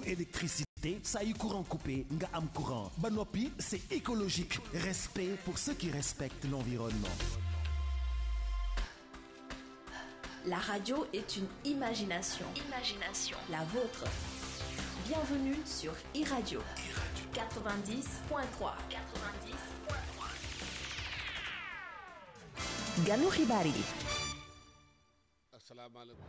électricité saa yu courant coupé nga am courant ba noppi c'est écologique respect pour ceux qui respectent l'environnement. La radio est une imagination. La vôtre. Bienvenue sur iRadio 90.3. Ganu xibaar yi. asalaamaaleykum.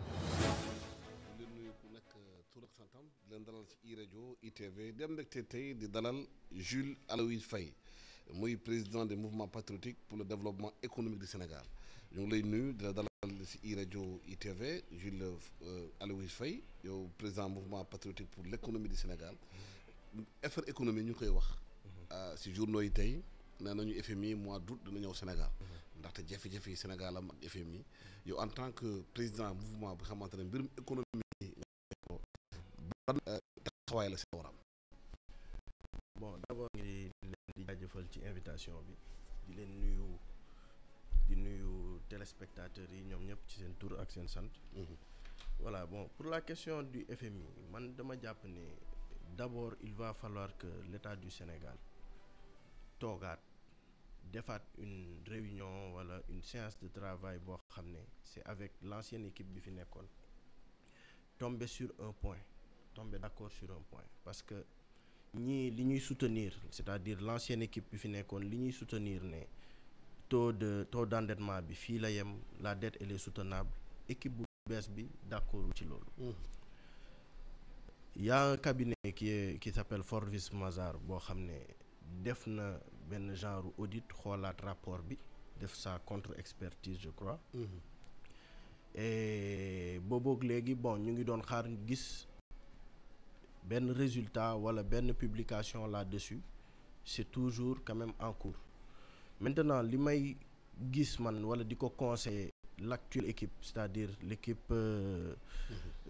di leen nuyu ku nekk tur ak santam di leen dalal ci iRadio ITV dem mbégte tey di dalal Jules Aloyse Faye muy président des mouvements patriotiques pour le développement économique du Sénégal ñu ngi lay nuyu di la dalal ci iRadio ITV Jules Aloyse Faye yow président mouvement patriotique pour l'économie du Sénégal effort économie ñu koy wax ci journaux yi tey nee nañu FMI mois d'août dina ñëw Sénégal ndaxte jafe-jafe yi Sénégal am ak FMI yow en tant que président mouvement bi xamante ne mbirum économie ban taxawaay la si waram. Bon d'abord ngi leen di jaajëfal ci invitation bi di leen nuyu téléspectateurs yi ñoom ñëpp ci seen tur ak seen sant. Voilà bon pour la question du FMI man dama jàpp ne d'abord il va falloir que l'État du Sénégal toogaat defaat une réunion wala une séance de travail boo xam ne c'est avec l'ancienne équipe bi fi nekkoon tomber d'accord sur un point parce que ñii li ñuy soutenir c'est-à-dire l'ancienne équipe bi fi nekkoon li ñuy soutenir ne taux d'endettement bi fii la yem la dette elle est soutenable équipe bu bees bi d'accord ci loolu. Y a un cabinet qui s'appelle Forvis Mazars boo xam ne def na benn genre audit xoolaat rapport bi def sa contre-expertise je crois. Et booboog léegi bon ñu ngi doon xaar gis benn résultat wala benn publication là-dessus c'est toujours quand même en cours maintenant li may gis man wala di ko conseiller l'actuelle équipe c'est-à-dire l'équipe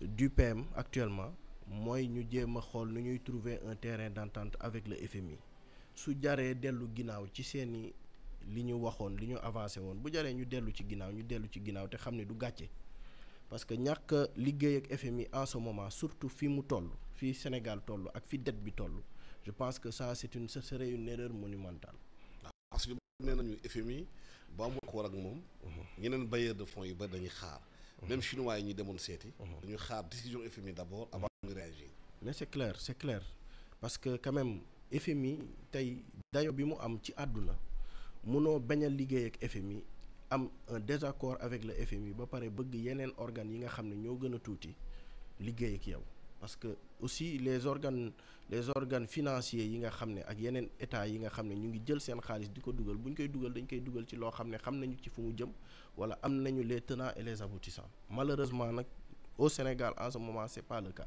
du PM actuellement mooy ñu jéem a xool nu ñuy trouver un terrain d'entente avec le FMI su jaree dellu ginnaaw ci seeni li ñu waxoon li ñu avancé woon bu jaree ñu dellu ci ginnaaw te xam ne du gàcce parce que ñàkk liggéey ak FMI en ce moment surtout fi mu toll fii Sénégal toll ak fi dette bi toll je pense que ça ce serait une erreur monumentale. parce que nee nañu FMI ba amul ko war ak moom. ñeneen bailleurs de fonds yi ba dañuy xaar. même chinois yi ñu demoon seeti. dañuy xaar décision FMI d'abord avant ñu réagir. mais c'est clair parce que quand même FMI tey dayo bi mu am ci àdduna munoo bañ a liggéey ak FMI am un désaccord avec le FMI ba pare bëgg yeneen organes yi nga xam ne ñoo gën a tuuti liggéey ak yow parce que aussi les organes financiers yi nga xam ne ak yeneen état yi nga xam ne ñu ngi jël seen xaalis di ko dugal bu ñu koy dugal dañ koy dugal ci loo xam ne xam nañu ci fu mu jëm wala am nañu les tenants et les aboutissants malheureusement nag au Sénégal en ce moment c'est pas le cas.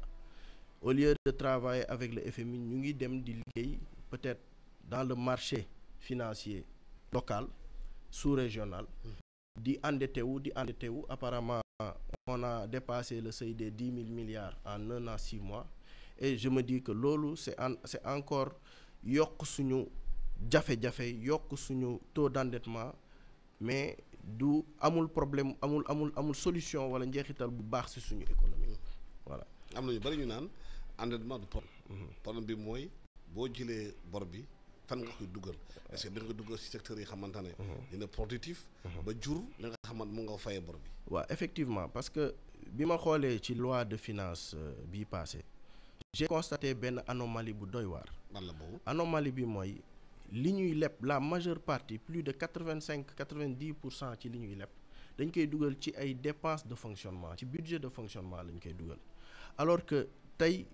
Au lieu de travailler avec le FMI ñu ngi dem di liggéey peut-être dans le marché financier local sous-régional di endetté wu apparemment on a dépassé le seuil des 10 000 milliards en 1 an 6 mois et je me dis que loolu c'est encore yokk suñu jafe-jafe yokk suñu taux d'endettement mais du amul problème amul solution wala njeexital bu baax ci suñu économie voilà. am na ñu bari ñu naan endettement du problème bi mooy boo jëlee bor bi fan nga koy dugal est-ce que da nga dugal ci secteur yi xamante ne dina productif ba jur li nga xamante mu nga fayee bor bi. waaw effectivement parce que bi ma xoolee ci loi de finances bii passé j'ai constaté benn anomalie bu doy waar. ban la boobu anomalie bi mooy li ñuy leb la majeure partie plus de 90% ci li ñuy leb dañ koy dugal ci ay dépenses de fonctionnement ci budget de fonctionnement lañ koy dugal alors que tey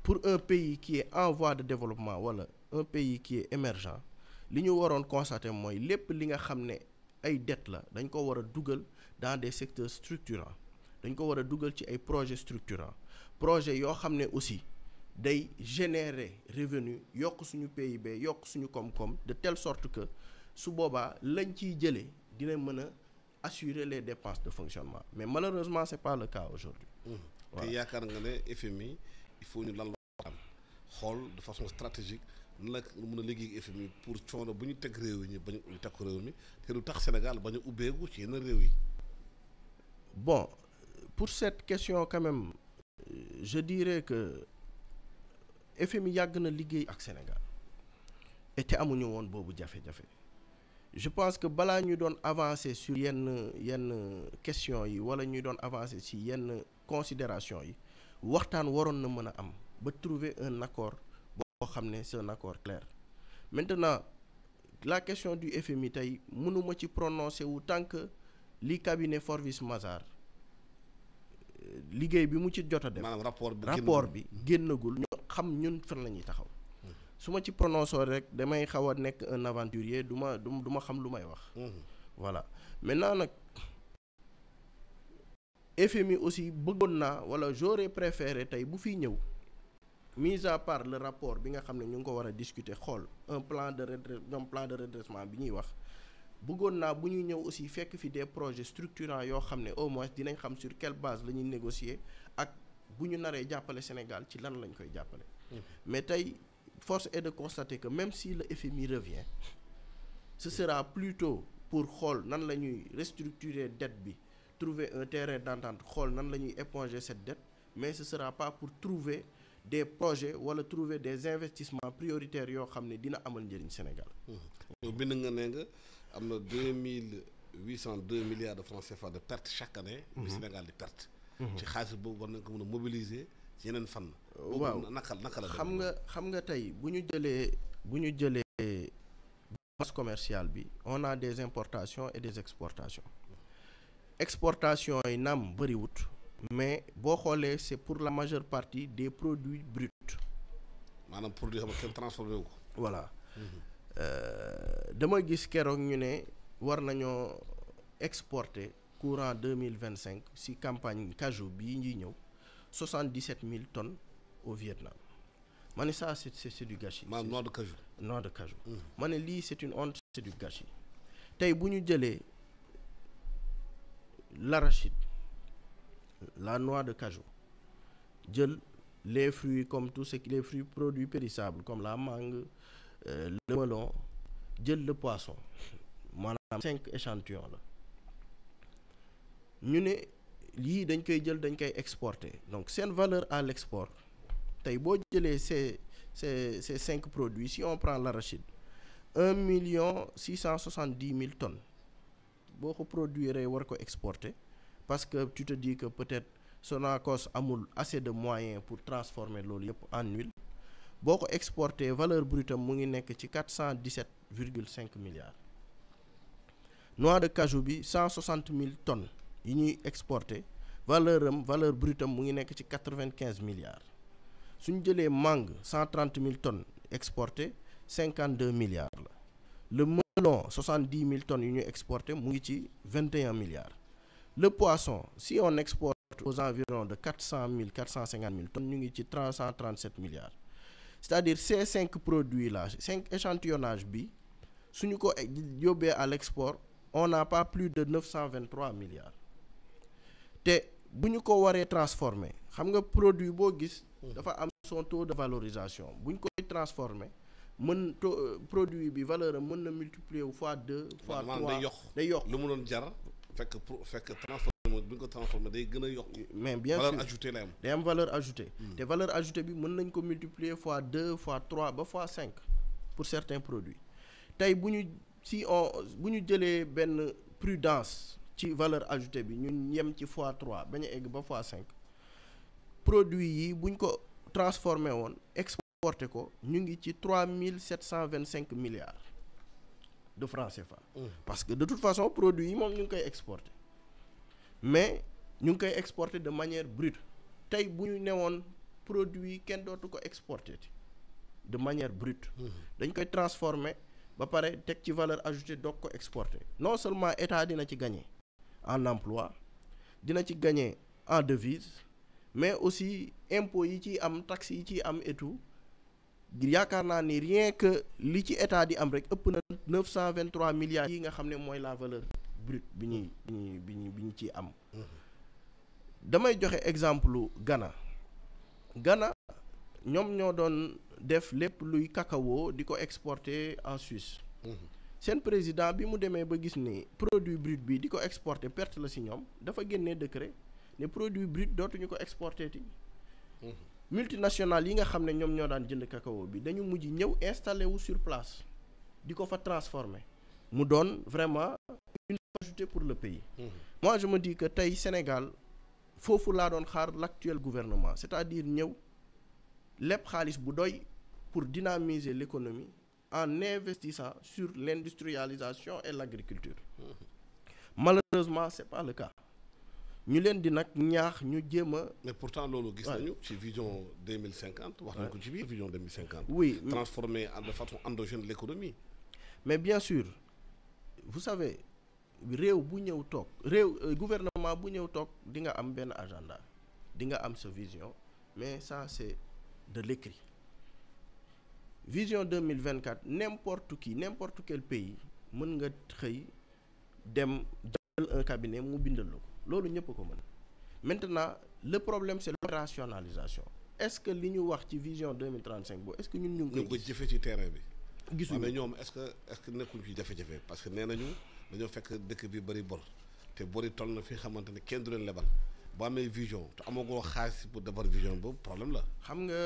pour un pays qui est en voie de développement wala un pays qui est émergent li ñu waroon constater mooy lépp li nga xam ne ay dettes la dañ ko war a dugal dans des secteurs structurants dañ ko war a dugal ci ay projets structurants projets yoo xam ne aussi day générer revenu yokk suñu PIB yokk suñu koom-koom de telle sorte que su boobaa lañ ciy jëlee dina mën a assurer les dépenses de fonctionnement mais malheureusement c'est pas le cas aujourd'hui. te yaakaar nga ne FMI il faut ñu lan la am xool de façon stratégique nan la mën a liggéey ak FMI pour coono bu ñu teg réew yi ñu bañ a teg réew mi te du tax Sénégal bañ a ubbeeku ci yenn réew yi. Bon pour cette question quand même je dirais que FMI yàgg na liggéey ak Sénégal et te amuñu woon boobu jafe-jafe je pense que balaa ñu doon avancer sur yenn questions yi wala ñuy doon avancer ci yenn considération yi waxtaan waroon na mën a am ba trouver un accord boo xam ne c'est un accord clair maintenant la question du FMI tey mënuma ci prononcer wu tant que li cabinet Forvis Mazars liggéey bi mu ci jot a def maanaam rapport bi génnagul ñu xam ñun fan la ñuy taxaw su ma ci prononcé rek damay xaw a nekk un aventurier du ma xam lu may wax voilà maintenant nag FMI aussi bëggoon naa wala j'aurais préféré tey bu fiy ñëw mis à part le rapport bi nga xam ne ñu ngi ko war a discuter xool un plan de redressement bi ñuy wax bëggoon naa bu ñuy ñëw aussi fekk fi des projets structurants yoo xam ne au moins dinañ xam sur quelle base la ñuy négocier ak bu ñu naree jàppale Sénégal ci lan lañ koy jàppale mais tey force est de constater que même si le FMI revient ce sera plutôt pour xool nan la ñuy restructurer dette bi trouver un terrain d'entente xool nan la ñuy éponger cette dette mais ce sera pas pour trouver des projets wala trouver des investissements prioritaires yoo xam ne dina amal njëriñ Sénégal. yow bind nga ne nga am na 2802 milliards de francs CFA de perte chaque année. bi Sénégal di perte. ci xaalis boobu war nañ ko mën a mobiliser ci yeneen fànn. waaw naka la xam nga tey bu ñu jëlee balance commerciale bi on a des importations et des exportations exportations yi naam bëriwut mais boo xoolee c'est pour la majeure partie des produits bruts. maanaam produit xam nga kenn transformé wu ko. voilà dama gis keroog ñu ne war nañoo exporter courant 2025 ci campagne cajou bii ñuy ñëw 77 000 tonnes au Vietnam ma ne ça c'est du gâchis. maanaam noix de cajou. noix de cajou. ma ne lii c'est une honte, c'est du gâchis. tey bu ñu jëlee l'arachide la noix de cajou jël les fruits comme tout ce qui les fruits produits périssables comme la mangue le melon jël le poisson maanaam 5 échantillons la ñu ne lii dañ koy jël dañ koy exporter donc seen valeur à l'export tey boo jëlee ces 5 produits si on prend l'arachide 1,670,000 tonnes boo ko produire war ko exporter parce que tu te dis que peut-être Sonacos amul assez de moyens pour transformer loolu yëpp en huile boo ko exporter valeur brute mu ngi nekk ci 417,5 milliards noix de cajou bi 160,000 tonnes yi ñuy exporter valeur brute mu ngi nekk ci 95 milliards suñ jëlee mangue 130,000 tonnes exportées 52 milliards la le melon 70,000 tonnes yu ñuy exporter mu ngi ci 21 milliards le poisson si on exporte aux environs de 450,000 tonnes ñu ngi ci 337 milliards c'est-à-dire ces 5 produits là 5 échantillonnage bi suñu ko yóbbee à l'export on n'a pas plus de 923 milliards te bu ñu ko waree transformer xam nga produit boo gis dafa am son taux de valorisation bu ñu koy transformer produit bi valeur am mën na multiplier wu fois 2 fois 3 day yokk lu mu doon jar fekk transformé bu ñu ko transformé day gën a yokk mais bien sûr valeur ajoutée lay am day am valeur ajoutée te valeur ajoutée bi mën nañ ko multiplier fois 2 fois 3 ba fois 5 pour certains produits tey bu ñu jëlee benn prudence ci valeur ajoutée bi ñun yem ci fois 3 bañ a egg ba fois 5 produits yi buñ ko transformé woon exporté ko ñu ngi ci 3,725 milliards de francs CFA. parce que de toute façon produits yi moom ñu ngi koy exporté mais ñu ngi koy exporté de manière brute tey bu ñu newoon produit yi kenn dootu ko exporté de manière brute. dañ koy transformé ba pare teg ci valeur ajoutée doog ko exporté non seulement état dina ci gagner en emploi dina ci gagner en devise mais aussi impôts yi ciy am taxes yi ciy am et tout yaakaar naa ni rien que li ci état di am rek ëpp na 923 milliards yi nga xam ne mooy la valeur brute bi ñu ciy am. damay joxe exemple Ghana ñoom ñoo doon def lépp luy cacao di ko exporter en Suisse. seen président bi mu demee ba gis ni produit brut bi di ko exporter perte la ci ñoom dafa génnee décret ne produit brut dootuñu ko exporter ti multinationales yi nga xam ne ñoom ñoo daan jënd cacao bi dañu mujj ñëw installé wu sur place di ko fa transformer mu doon vraiment une valeur ajoutée pour le pays. Moi je me dis que tey Sénégal foofu laa doon xaar l'actuel gouvernement c'est-à-dire ñëw lépp xaalis bu doy pour dynamiser l'économie en investissant sur l'industrialisation et l'agriculture. Malheureusement c'est pas le cas. ñu leen di nag ñaax ñu jéem a. mais pourtant loolu gis nañu ci vision 2050 wax nañ ko ci biir vision 2050. oui transformer de façon endogène l'économie. mais bien sûr vous savez réew bu ñëw toog gouvernement bu ñëw toog di nga am benn agenda di nga am sa vision mais ça c'est de l'écrit vision 2024 n'importe quel pays mën nga xëy dem jël un cabinet mu bindal la ko loolu ñëpp ko mën maintenant le problème c'est l'opérationnalisation est-ce que li ñu wax ci vision 2035 boobu est-ce que ñun ñu ngi ko jëfee ci terrain bi. gisuñu mais ñoom est-ce que nekkuñ ci jafe-jafe parce que nee nañu dañoo fekk dëkk bi bari bor te bori toll na fi xamante ne kenn du leen lebal boo amee vision te amagoo xaalis pour defar vision boobu problème la. xam nga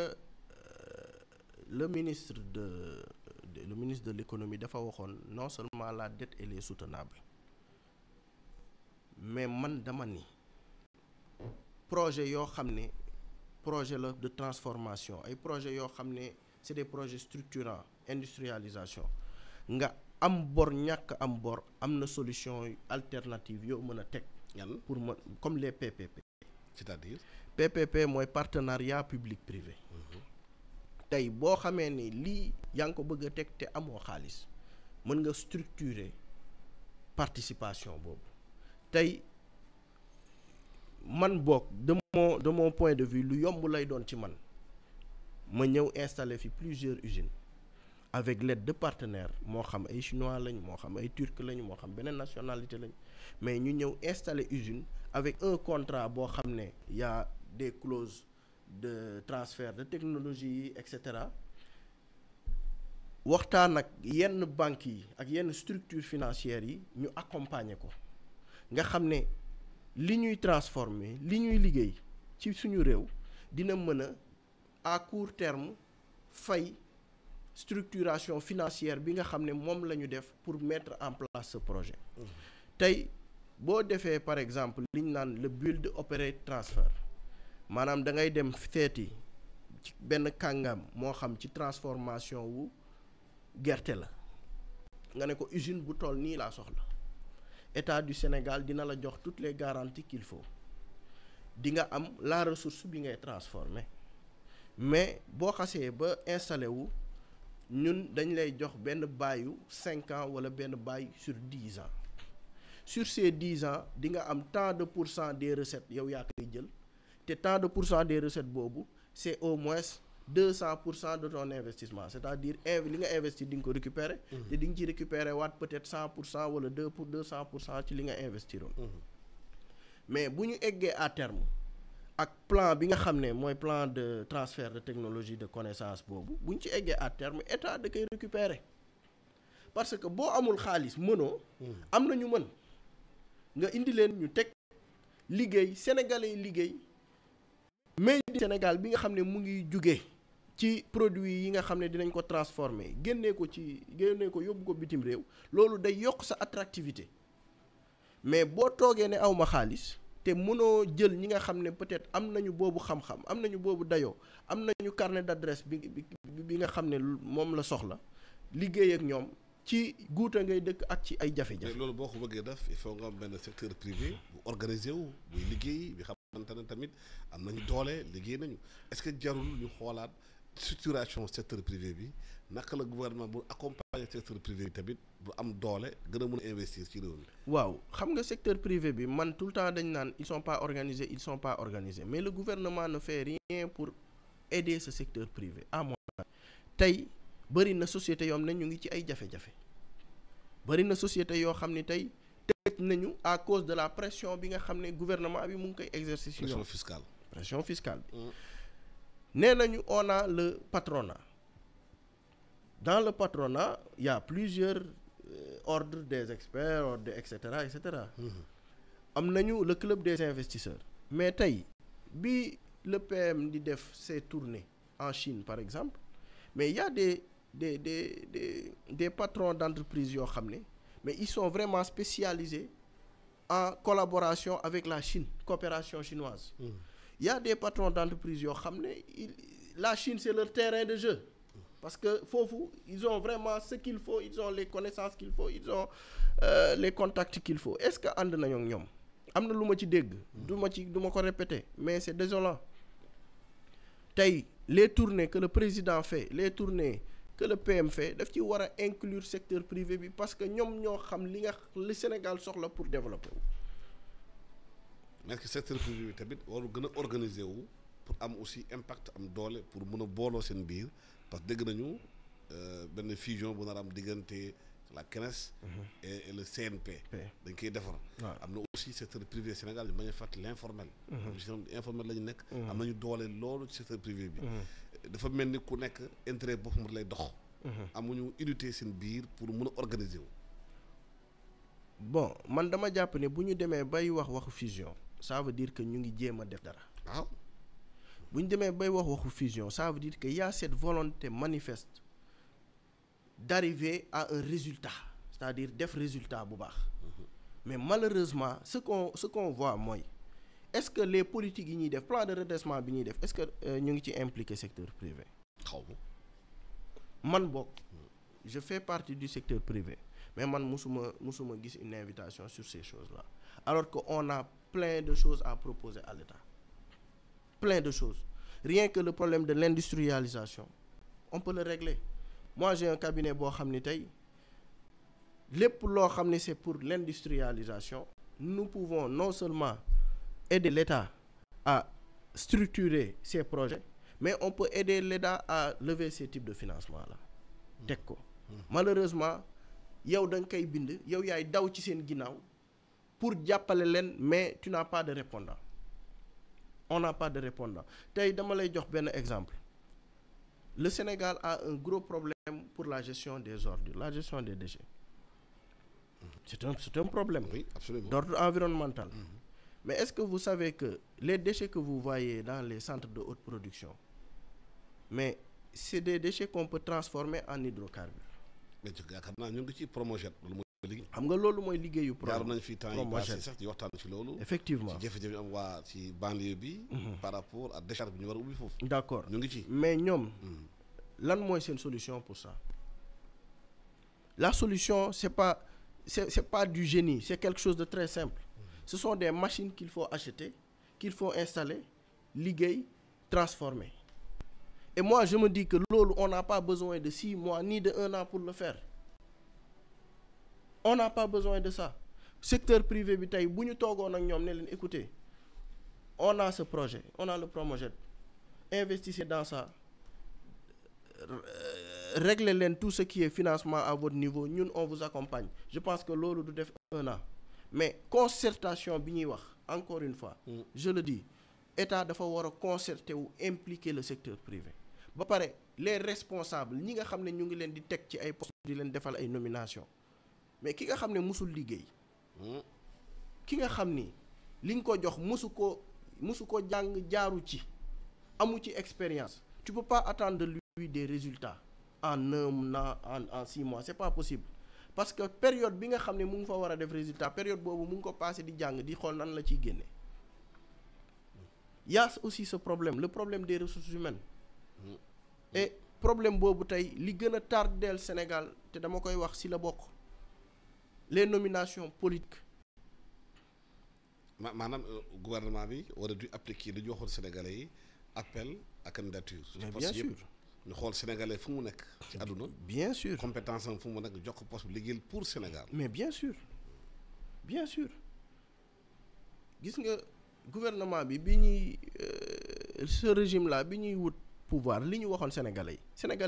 le ministre de l'économie dafa waxoon non seulement la dette elle est soutenable mais man dama ni projet yoo xam ne projet la de transformation ay projet yoo xam ne c'est des projets structurants industrialisation nga am bor ñàkk am bor am na solution alternative yoo mën a teg yan pour mën comme les PPP. c'est-à-dire PPP mooy partenariat public privé. tey boo xamee ni lii yaa ngi ko bëgg a teg te amoo xaalis mën nga structurer participation boobu tey man boog de mon point de vue lu yomb lay doon ci man ma ñëw installer fi plusieurs usines avec l'aide de partenaires moo xam ay chinois lañ moo xam ay turcs lañ moo xam beneen nationalité lañ mais ñu ñëw installer usine avec un contrat boo xam ne y a des clauses de transfert de technologie et cetera waxtaan ak yenn banques yi ak yenn structures financières yi ñu accompagner ko nga xam ne li ñuy transformer li ñuy liggéey ci suñu réew dina mën a à court terme fay structuration financière bi nga xam ne moom la ñu def pour mettre en place ce projet. tey boo defee par exemple li ñu naan le build operate transfer maanaam da ngay dem seeti ci benn kàngam moo xam ci transformation wu gerte la nga ne ko usine bu toll nii laa soxla État du Sénégal dina la jox toutes les garanties qu'il faut di nga am la ressource bi ngay transformer mais boo xasee ba installé wu ñun dañ lay jox benn bàyyu 5 ans wala benn bàyyi sur 10 ans sur ces 10 ans di nga am tant de % des recettes yow yaa koy jël te tant de % des recettes boobu c'est au moins 200% de ton investissement c'est-à-dire li nga investir di nga ko récupérer te di nga ci récupérer waat peut-être 100% wala 200% ci li nga investiroon mais bu ñu eggee à terme ak plan bi nga xam ne mooy plan de transfert de technologie de connaissance boobu bu ñu ci eggee à terme état da koy récupérer parce que boo amul xaalis mënoo am na ñu mën nga indi leen ñu teg liggéey sénégalais yi liggéey mais Sénégal bi nga xam ne mu ngi jugee ci produits yi nga xam ne dinañ ko transformer génnee ko yóbbu ko bitim réew loolu day yokk sa attractivité mais boo toogee ne awma xaalis te mënoo jël ñi nga xam ne peut-être am nañu boobu xam-xam am nañu boobu dayoo am nañu carnet d'adresse bi nga xam ne moom la soxla liggéey ak ñoom ci guuta ngay dëkk ak ci ay jafe-jafe. loolu boo ko bëggee def il faut nga am benn secteur privé bu organisé wu buy liggéey bi xamante ne tamit am nañu doole liggéey nañu est-ce que jarul ñu xoolaat structuration secteur privé bi naka la gouvernement bu accompagner secteur privé bi tamit bu am doole gën a mën a investir ci réew mi. waaw xam nga secteur privé bi man tout le temps dañ naan ils sont pas organisés mais le gouvernement ne fait rien pour aider ce secteur privé à mon avis tey bëri na société yoo xam ne ñu ngi ci ay jafe-jafe bëri na société yoo xam ne tey tëj nañu à cause de la pression bi nga xam ne gouvernement bi mu ngi koy exercer ci ñoom pression fiscale bi nee nañu on a le patronat dans le patronat il y a plusieurs ordres des experts ordres et cetera am nañu le club des investisseurs mais tey bi le PM di def ses tournées en Chine par exemple mais il y a des patrons d'entreprise yoo xam ne mais ils sont vraiment spécialisés en collaboration avec la Chine coopération chinoise. Il y a des patrons d'entreprise yoo xam ne la Chine c'est leur terrain de jeu parce que foofu ils ont vraiment ce qu'il faut ils ont les connaissances qu'il faut ils ont les contacts qu'il faut est-ce que ànd nañu ak ñoom am na lu ma ci dégg du ma ko répéter mais c'est désolant tey les tournées que le président fait les tournées que le PM fait daf ci war a inclure secteur privé bi parce que ñoom ñoo xam li Sénégal soxla pour développer wu. mais que secteur privé bi tamit waru gën a organiser wu pour am aussi impact am doole pour mën a booloo seen biir parce que dégg nañu benn fusion bu nar am diggante la CNES et le CNP. dañ koy defar. am na aussi secteur privé Sénégal ñu bañ a fàtte l'informel. informel la ñu nekk. am nañu doole loolu ci secteur privé bi. dafa mel ni ku nekk intérêt boppam lay dox. amuñu unité seen biir pour mën a organiser wu. bon man dama jàpp ne bu ñu demee bay waxu fusion ça veut dire que ñu ngi jéem a def dara. waaw bu ñu demee bay waxu fusion ça veut dire que y a cette volonté manifeste d'arriver à un résultat c'est-à-dire def résultat bu baax. mais malheureusement ce qu'on voit mooy est-ce que les politiques yi ñuy def plan de redressement bi ñuy def est-ce que ñu ngi ci impliqué secteur privé. xaw man bokk je fais partie du secteur privé mais man musuma gis une invitation sur ces choses-là alors que on a plein de choses à proposer à l'État plein de choses rien que le problème de l'industrialisation on peut le régler moi j'ai un cabinet boo xam ni tey lépp loo xam ni c'est pour l'industrialisation nous pouvons non seulement aider l'État à structurer ces projets mais on peut aider l'État à lever ces types de financement-là teg ko malheureusement yow da nga koy bind yow yaay daw ci seen ginnaaw pour jàppale leen mais tu n'as pas de répondant on n'a pas de répondant tey dama lay jox benn exemple le Sénégal a un gros problème pour la gestion des ordures la gestion des déchets c'est un problème oui, absolument. d'ordre environnemental. Mais est-ce que vous savez que les déchets que vous voyez dans les centres de haute production mais c'est des déchets qu'on peut transformer en hydrocarbures. mais yaakaar naa ñu ngi ci Promojet loolu mooy liggéey. xam nga loolu mooy liggéeyu. jaar nañ fi temps yi passé sax ci waxtaan ci loolu. effectivement ci jafe-jafe am waa ci banlieue bi. par rapport à décharge bi ñu war a ubbi foofu. d'accord ñu ngi ci. mais ñoom. lan mooy seen solution pour ça la solution c'est pas du génie c'est quelque chose de très simple. Ce sont des machines qu'il faut acheter, qu'il faut installer, liggéey, transformer. Et moi, je me dis que loolu, on n'a pas besoin de 6 mois ni de 1 an pour le faire. On n'a pas besoin de ça. Secteur privé bi tey bu ñu toogoon ak ñoom ne leen écoutez, on a ce projet, on a le Promojet. Investissez dans ça. Réglez leen tout ce qui est financement à votre niveau, ñun on vous accompagne. Je pense que loolu du def 1 an. Mais concertation bi ñuy wax encore une fois je le dis état dafa war a concerter wu impliquer le secteur privé ba pare les responsables ñi nga xam ne ñu ngi leen di teg ci ay postes di leen defal ay nomination mais ki nga xam ne musul liggéey ki nga xam ni li nga ko jox musu ko jàng jaaru ci amu ci expérience tu peux pas attendre de lui des résultats en 1 an en 6 mois c'est pas possible. Parce que période bi nga xam ne mu ngi fa war a def résultat période boobu mu ngi ko passé di jàng di xool nan la ciy génne. Y a aussi ce problème le problème des ressources humaines. Et problème boobu tey li gën a tardeel Sénégal te dama koy wax ci la bokk les nominations politiques. maanaam gouvernement bi war a dû appliquer li ñu waxoon Sénégalais yi appel à candidature. Mais bien sûr. ñu xool sénégalais fu mu nekk ci àdduna. bien sûr compétence am fu mu nekk jox ko poste bi liggéeyal pour Sénégal. mais bien sûr gis nga gouvernement bi ñuy ce régime là bi ñuy wut pouvoir li ñu waxoon sénégalais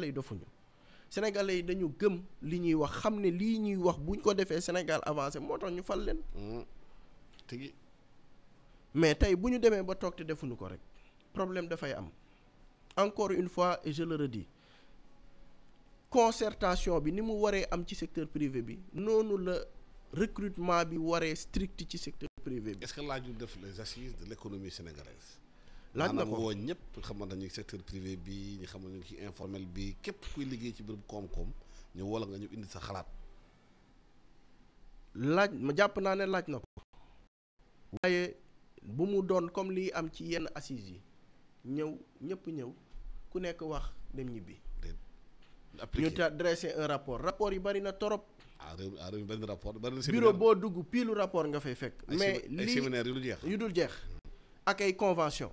yi dofuñu sénégalais yi dañu gëm li ñuy wax xam ne lii ñuy wax buñ ko defee Sénégal avancé moo tax ñu fal leen. tigi mais tey bu ñu demee ba toog te defuñu ko rek problème dafay am. Encore une fois et je le redis concertation bi ni mu waree am ci secteur privé bi noonu la recrutement bi waree strict ci secteur privé bi. Est-ce que laaju def les assises de l'économie sénégalaise laaj na ko woo ñëpp xamante ñu secteur privé bi ñu xamante ñu ci informel bi képp kuy liggéey ci bërëb koom-koom ñu wala nga ñu indi sa xalaat. laaj ma jàpp naa ne laaj na ko waaye bu mu doon comme lii am ci yenn assises yi ñëpp ñëw ku nekk wax dem ñibbi. ñu dressé un rapport yi bari na torop. réew mi benn rapport bari na bureau boo dugg piilu rapport nga fay fekk. mais ay séminaire yu dul jeex. ak ay convention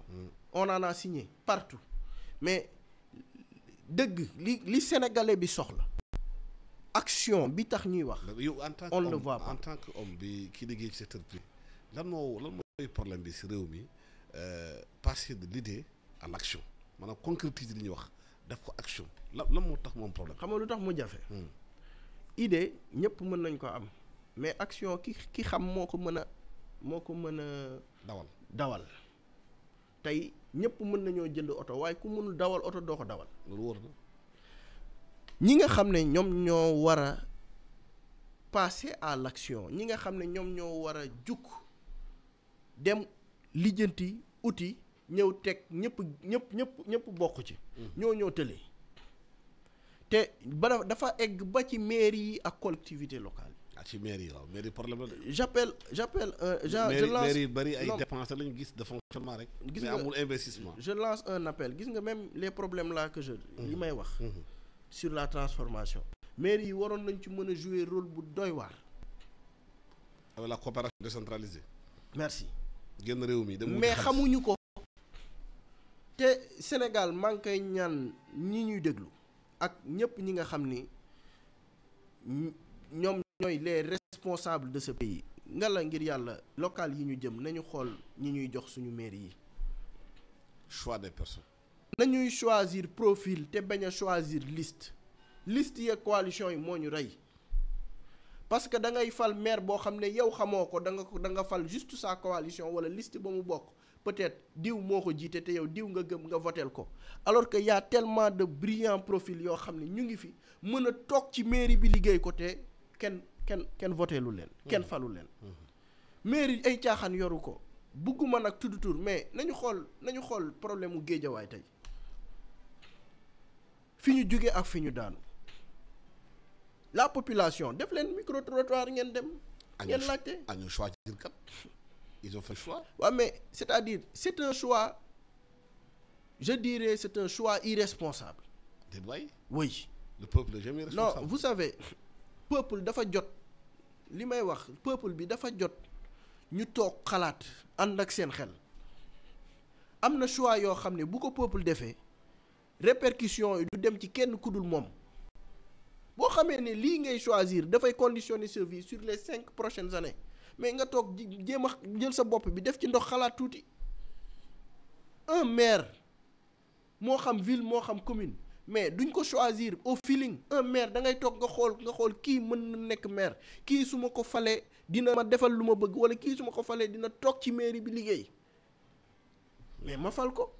on en a signé partout mais dëgg li sénégalais bi soxla. action bi tax ñuy wax. yow en tant que on le voit pas en tant que homme bi ki liggéey ci secteur privé lan mooy problème bi ci réew mi passer de l'idée à l'action maanaam concrétiser li ñuy wax def ko action lan moo tax moom problème. xam nga lu tax mu jafe. idée ñëpp mën nañ ko am mais action ki xam moo ko mën a dawal tey ñëpp mën nañoo jënd oto waaye ku mënul dawal oto doo ko dawal. loolu wóor na. ñi nga xam ne ñoom ñoo war a passer à l'action ñi nga xam ne ñoom ñoo war a jukk dem lijjanti outil ñëw teg ñëpp bokk ci. ñoo tëlee te dafa egg ba ci mairie yi ak collectivité locale yi. ci mairie yi waaw mairie problème la de. j'appelle je lance mairie bari ay dépenses lañu gis de fonctionnement rek. mais amul investissement. je lance un appel gis nga même les problèmes là que li may wax. sur la transformation. mairie yi waroon nañ ci mën a jouer rôle bu doy waar. avec la coopération décentralisée. merci. génn réew mi mais xamuñu ko. te Sénégal maa ngi koy ñaan ñi ñuy déglu ak ñëpp ñi nga xam ni ñoom ñooy les responsables de ce pays nga la ngir yàlla local yi ñu jëm nañu xool ñi ñuy jox suñu mairie yi. choix des personnes. nañuy choisir profil te bañ a choisir liste yeeg coalition yi moo ñu rey parce que da ngay fal maire boo xam ne yow xamoo ko da nga fal juste sa coalition wala liste ba mu bokk peut-être diw moo ko jiite te yow diw nga gëm nga votel ko alors que y a tellement de brillants profils yoo xam ne ñu ngi fi mën a toog ci mairie bi liggéey ko te kenn votelu leen. kenn falu leen. mairie ay caaxaan yoru ko bugguma nag tudd tur mais nañu xool problème mu Géejawaay tey. fi ñu jóge ak fi ñu daanu la population def leen micro trottoir ngeen dem. ngeen laajte ñu choisir kat ils ont fait choix. waaw mais c'est-à-dire c'est un choix je dirais c'est un choix irresponsable. oui. le peuple n'est jamais responsable. non vous savez peuple dafa jot li may wax peuple bi dafa jot ñu toog xalaat ànd ak seen xel am na choix yoo xam ne bu ko peuple defee. répercussions yi du dem ci kenn ku dul moom boo xamee ne lii ngay choisir dafay conditionner sa vie sur les 5 prochaines années mais nga toog jéem a jël sa bopp bi def ci ndox xalaat tuuti un maire moo xam ville moo xam commune mais duñ ko choisir au feeling un maire da ngay toog nga xool kii mën na nekk maire kii su ma ko falee dina ma defal lu ma bëgg wala kii su ma ko falee dina toog ci mairie bi liggéey mais ma fal ko.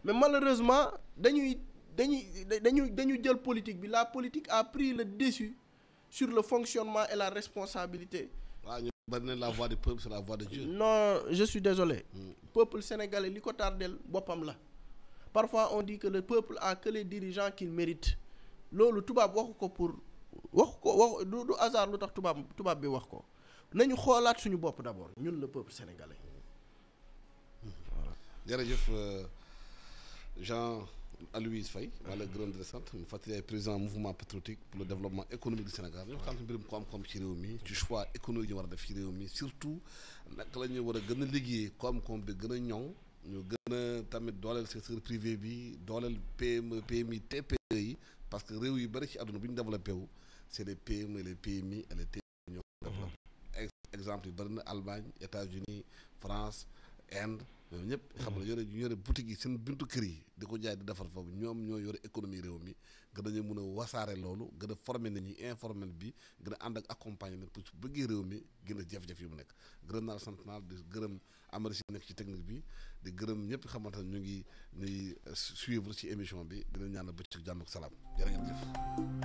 mais malheureusement dañu jël politique bi la politique a pris le dessus sur le fonctionnement et la responsabilité. waaw ñu bari na la voix du peuple c'est la voix de Dieu. non je suis désolé. Peuple sénégalais li ko tardel boppam la. Parfois on dit que le peuple a que les dirigeants qu'il mérite loolu tubaab waxu ko pour wax du hasard lu tax tubaab bi wax ko nañu xoolaat suñu bopp d'abord ñun le peuple sénégalais. voilà jërëjëf. Jean Aloyse Faye maa la gërëm di la sant mu fàttali ay président mouvement patriotique pour le développement économique du Sénégal ñoo xam ne mbirum koom-koom ci réew mi ci choix économique yi war a def ci réew mi surtout naka la ñu war a gën a liggéey koom-koom bi gën a ñoŋ ñu gën a tamit dooleel secteur privé bi dooleel PME PMI TPE yi parce que réew yu bëri ci àdduna bu ñu développé wu c'est les PME les PMI et les TPE ñoo développé exemple yu bëri na Allemagne États-Unis France Inde ñoom ñëpp xam nga yore boutique yi seen buntu kër yi di ko jaay di defar foofu ñoom ñoo yore économie réew mi gën a mën a wasaare loolu gën a former nit ñi informel bi gën a ànd ak accompagner nag pour bëggee réew mi gën a jafe-jafe yu mu nekk gërëm naa sant naa di gërëm Amady si nekk ci technique bi di gërëm ñëpp xamante ne ñu ngi suivre ci émission bi dina ñaan bëccëg jàmm ak salaam jërë ngeen jëf